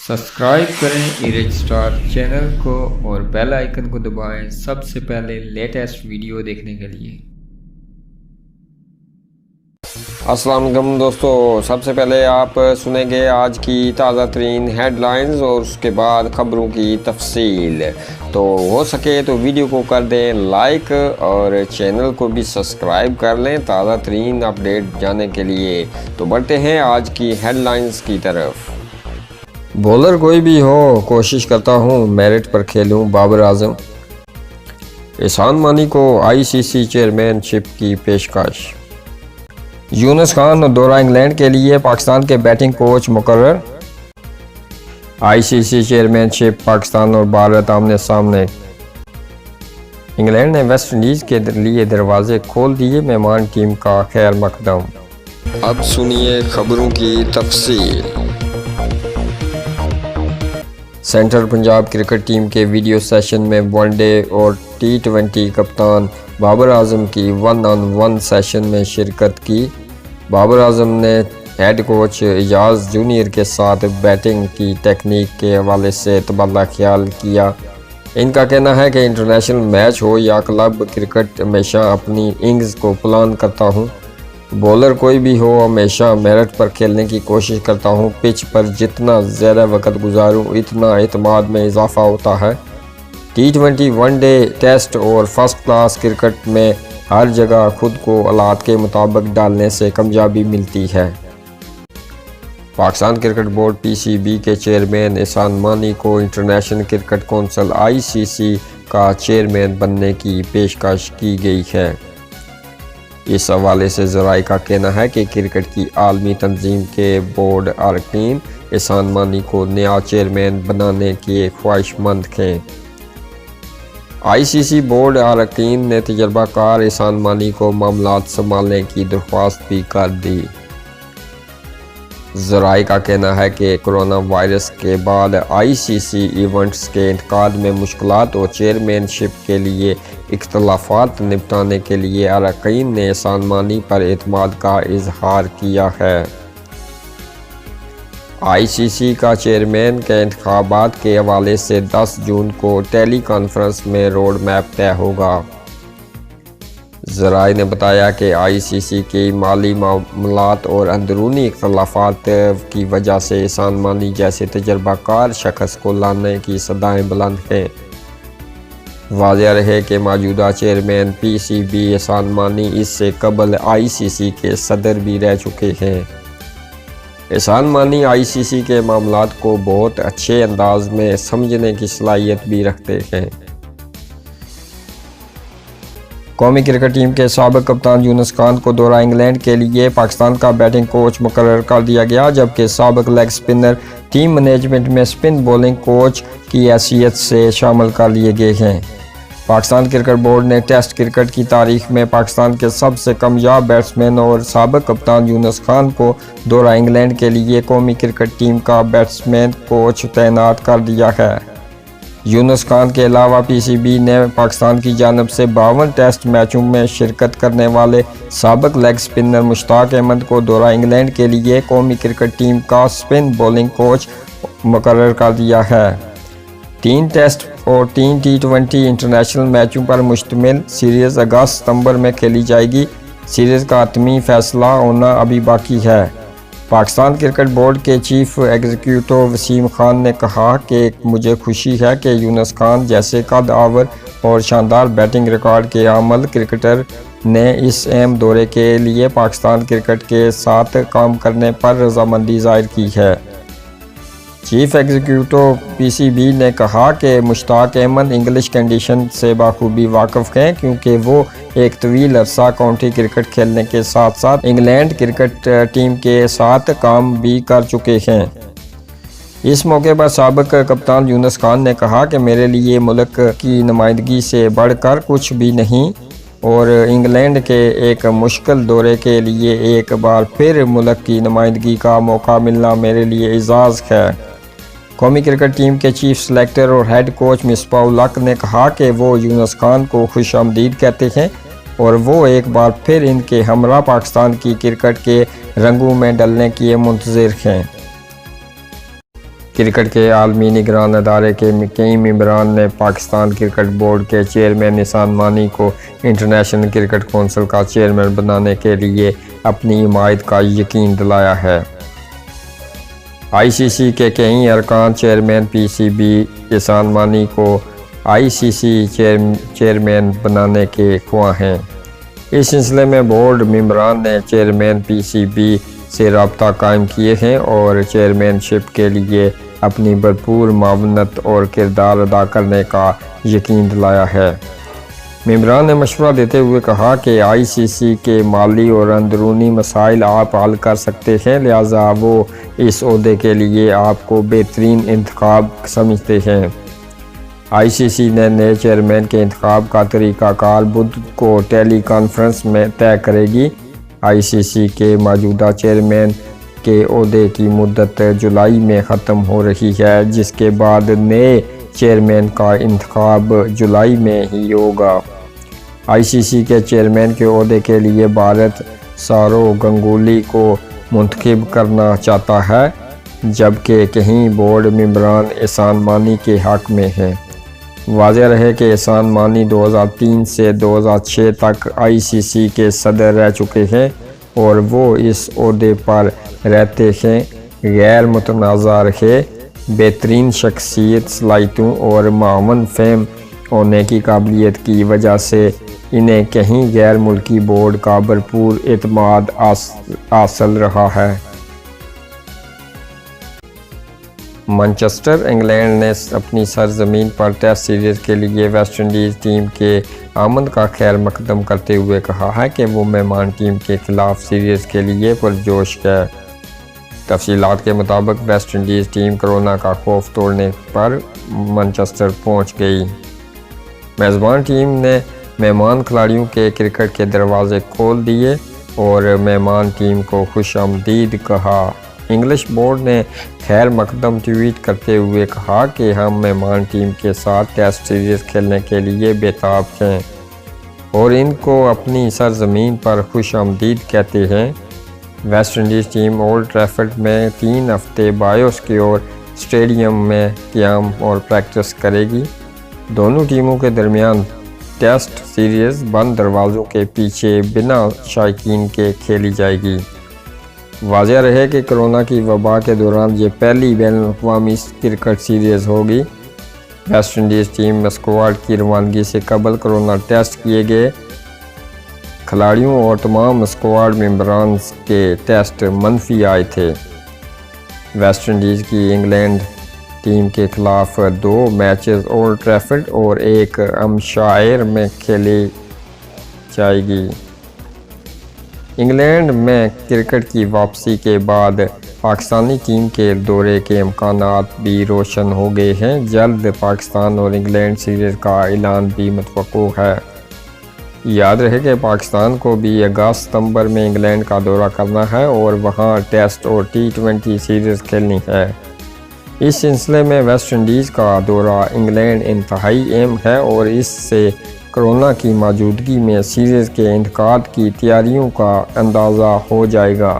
Subscribe करें erase star channel को और बेल आइकन को दबाएं सबसे पहले लेटेस्ट वीडियो देखने के लिए। अस्सलाम वालेकुम दोस्तों, सबसे पहले आप सुनेंगे आज की ताज़ा तरीन हेडलाइंस और उसके बाद ख़बरों की तफसील। तो हो सके तो वीडियो को कर दें लाइक और चैनल को भी सब्सक्राइब कर लें ताज़ा तरीन अपडेट जानने के लिए। तो बढ़ते हैं आज की हेडलाइंस की तरफ। बॉलर कोई भी हो, कोशिश करता हूँ मेरिट पर खेलूँ बाबर आजम। एहसान मानी को आईसीसी चेयरमैनशिप की पेशकश। यूनुस खान दौरा इंग्लैंड के लिए पाकिस्तान के बैटिंग कोच मुकर्रर। आईसीसी चेयरमैनशिप पाकिस्तान और भारत आमने सामने। इंग्लैंड ने वेस्ट इंडीज़ के लिए दरवाजे खोल दिए, मेहमान टीम का खैर मकदम। अब सुनिए खबरों की तफसील। सेंट्रल पंजाब क्रिकेट टीम के वीडियो सेशन में वनडे और टी20 कप्तान बाबर आजम की 1-on-1 सेशन में शिरकत की। बाबर आजम ने हेड कोच एजाज जूनियर के साथ बैटिंग की टेक्निक के हवाले से तबादला ख्याल किया। इनका कहना है कि इंटरनेशनल मैच हो या क्लब क्रिकेट, हमेशा अपनी इनिंग्स को प्लान करता हूँ। बॉलर कोई भी हो, हमेशा मेरिट पर खेलने की कोशिश करता हूँ। पिच पर जितना ज़्यादा वक्त गुजारूँ इतना एतमाद में इजाफा होता है। टी20, वनडे, टेस्ट और फर्स्ट क्लास क्रिकेट में हर जगह खुद को हालात के मुताबिक डालने से कामयाबी मिलती है। पाकिस्तान क्रिकेट बोर्ड पीसीबी के चेयरमैन एहसान मानी को इंटरनेशनल क्रिकेट कौंसिल आईसीसी का चेयरमैन बनने की पेशकश की गई है। इस हवाले से ज़राए का कहना है कि क्रिकेट की आलमी तंजीम के बोर्ड अरकान एहसान मानी को नया चेयरमैन बनाने के ख्वाहिशमंद हैं। आईसीसी बोर्ड अरकान ने तजर्बाकार एहसान मानी को मामलात संभालने की दरख्वास्त भी कर दी। ज़राए का कहना है कि कोरोना वायरस के बाद आईसीसी इवेंट्स के इंतकाद में मुश्किलात और चेयरमैनशिप के लिए इख्तलाफात निपटाने के लिए अरकान ने एहसान मानी पर एतमाद का इजहार किया है। आईसीसी का चेयरमैन के इंतखाबात के हवाले से 10 जून को टेली कॉन्फ्रेंस में रोड मैप तय होगा। ज़राए ने बताया कि आईसीसी की माली मामलात और अंदरूनी इख्तलाफात की वजह से एहसान मानी जैसे तजर्बाकार शख्स को लाने की सदाएं बुलंद हैं। वाज़ेह रहे कि मौजूदा चेयरमैन पीसीबी एहसान मानी इससे कबल आईसीसी के सदर भी रह चुके हैं। एहसान मानी आईसीसी के मामलात को बहुत अच्छे अंदाज में समझने की सलाहियत भी रखते हैं। कौमी क्रिकेट टीम के साबिक कप्तान यूनुस खान को दौरा इंग्लैंड के लिए पाकिस्तान का बैटिंग कोच मुकर्रर कर दिया गया, जबकि साबिक लेग स्पिनर टीम मैनेजमेंट में स्पिन बॉलिंग कोच की हैसियत से शामिल कर लिए गए हैं। पाकिस्तान क्रिकेट बोर्ड ने टेस्ट क्रिकेट की तारीख में पाकिस्तान के सबसे कामयाब बैट्समैन और साबिक कप्तान यूनुस खान को दौरा इंग्लैंड के लिए कौमी क्रिकेट टीम का बैट्समैन कोच तैनात कर दिया है। यूनुस खान के अलावा पीसीबी ने पाकिस्तान की जानिब से 52 टेस्ट मैचों में शिरकत करने वाले साबिक लेग स्पिनर मुश्ताक अहमद को दौरा इंग्लैंड के लिए कौमी क्रिकेट टीम का स्पिन बॉलिंग कोच मुकर्रर कर दिया है। 3 टेस्ट और 3 टी20 इंटरनेशनल मैचों पर मुश्तमिल सीरीज़ अगस्त-सितंबर में खेली जाएगी। सीरीज़ का हतमी फैसला होना अभी बाकी है। पाकिस्तान क्रिकेट बोर्ड के चीफ एग्जीक्यूटिव वसीम खान ने कहा कि मुझे खुशी है कि यूनुस खान जैसे कद आवर और शानदार बैटिंग रिकॉर्ड के हामिल क्रिकेटर ने इस अहम दौरे के लिए पाकिस्तान क्रिकेट के साथ काम करने पर रजामंदी जाहिर की है। चीफ एग्जीक्यूटिव पीसीबी ने कहा कि मुश्ताक अहमद इंग्लिश कंडीशन से बाखूबी वाकिफ़ हैं, क्योंकि वो एक तवील अरसा काउंटी क्रिकेट खेलने के साथ साथ इंग्लैंड क्रिकेट टीम के साथ काम भी कर चुके हैं। इस मौके पर साबिक कप्तान यूनुस खान ने कहा कि मेरे लिए मुल्क की नुमाइंदगी से बढ़कर कुछ भी नहीं और इंग्लैंड के एक मुश्किल दौरे के लिए एक बार फिर मुल्क की नुमाइंदगी का मौका मिलना मेरे लिए एजाज़ है। कौमी क्रिकेट टीम के चीफ सेलेक्टर और हेड कोच मिसबाह-उल हक ने कहा कि वो यूनुस खान को खुशामदीद कहते हैं और वो एक बार फिर इनके हमरा पाकिस्तान की क्रिकेट के रंगों में डलने के मुंतज़िर हैं। کرکٹ کے عالمی نگران ادارے کے کئی ممبران نے پاکستان کرکٹ بورڈ کے چیئرمین احسان مانی کو انٹرنیشنل کرکٹ کونسل کا چیئرمین بنانے کے لیے اپنی حمایت کا یقین دلایا ہے۔ آئی سی سی کے کئی ارکان chairman P C B Ehsan Mani کو آئی سی سی چیئرمین بنانے کے خواہاں ہیں۔ اس سلسلے میں بورڈ ممبران نے چیئرمین پی سی بی سے رابطہ قائم کیے ہیں اور چیئرمین شپ کے لیے اپنی بھرپور معاونت اور کردار ادا کرنے کا یقین دلایا ہے۔ ممبران نے مشورہ دیتے ہوئے کہا کہ آئی سی سی کے مالی اور اندرونی مسائل آپ حل کر سکتے ہیں، لہٰذا وہ اس عہدے کے لیے آپ کو بہترین انتخاب سمجھتے ہیں۔ آئی سی سی نے نئے چیئرمین کے انتخاب کا طریقہ کار بدھ کو ٹیلی کانفرنس میں طے کرے گی۔ آئی سی سی کے موجودہ چیئرمین کے عہدے کی مدت جولائی میں ختم ہو رہی ہے، جس کے بعد نئے چیئرمین کا انتخاب جولائی میں ہی ہوگا۔ آئی سی سی کے چیئرمین کے عہدے کے لیے بھارت سورو گنگولی کو منتخب کرنا چاہتا ہے، جبکہ کئی بورڈ ممبران احسان مانی کے حق میں ہیں۔ واضح رہے کہ احسان مانی 2003 سے 2006 تک آئی سی سی کے صدر رہ چکے ہیں اور وہ اس عہدے پر رہتے ہیں غیر متنازع رہے۔ بہترین شخصیت، صلاحیتوں اور معاون فہم ہونے کی قابلیت کی وجہ سے انہیں کہیں غیر ملکی بورڈ کا بھرپور اعتماد حاصل رہا ہے۔ مانچسٹر انگلینڈ نے اپنی سرزمین پر ٹیسٹ سیریز کے لیے ویسٹ انڈیز ٹیم کے آمد کا خیر مقدم کرتے ہوئے کہا ہے کہ وہ مہمان ٹیم کے خلاف سیریز کے لیے پرجوش ہے۔ تفصیلات کے مطابق ویسٹ انڈیز ٹیم کرونا کا خوف توڑنے پر مانچسٹر پہنچ گئی۔ میزبان ٹیم نے مہمان کھلاڑیوں کے کرکٹ کے دروازے کھول دیے اور مہمان ٹیم کو خوش آمدید کہا۔ انگلش بورڈ نے خیر مقدم ٹویٹ کرتے ہوئے کہا کہ ہم مہمان ٹیم کے ساتھ ٹیسٹ سیریز کھیلنے کے لیے بےتاب ہیں اور ان کو اپنی سرزمین پر خوش آمدید کہتے ہیں۔ West Indies team old Trafford میں 3 ہفتے بایوسکیور اسٹیڈیم میں قیام اور پریکٹس کرے گی۔ دونوں ٹیموں کے درمیان ٹیسٹ سیریز بند دروازوں کے پیچھے بنا شائقین کے کھیلی جائے گی۔ واضح رہے کہ کرونا کی وبا کے دوران یہ پہلی بین الاقوامی کرکٹ سیریز ہوگی۔ ویسٹ انڈیز ٹیم اسکواڈ کی روانگی سے قبل کرونا ٹیسٹ کیے گئے کھلاڑیوں اور تمام اسکواڈ ممبران کے ٹیسٹ منفی آئے تھے۔ ویسٹ انڈیز کی انگلینڈ ٹیم کے خلاف 2 میچز اولڈ ٹریفرڈ اور 1 ہمپشائر میں کھیلی جائے گی۔ انگلینڈ میں کرکٹ کی واپسی کے بعد پاکستانی ٹیم کے دورے کے امکانات بھی روشن ہو گئے ہیں۔ جلد پاکستان اور انگلینڈ سیریز کا اعلان بھی متوقع ہے۔ یاد رہے کہ پاکستان کو بھی اگست ستمبر میں انگلینڈ کا دورہ کرنا ہے اور وہاں ٹیسٹ اور T20 سیریز کھیلنی ہے۔ اس سلسلے میں ویسٹ انڈیز کا دورہ انگلینڈ انتہائی اہم ہے اور اس سے کرونا کی موجودگی میں سیریز کے انعقاد کی تیاریوں کا اندازہ ہو جائے گا۔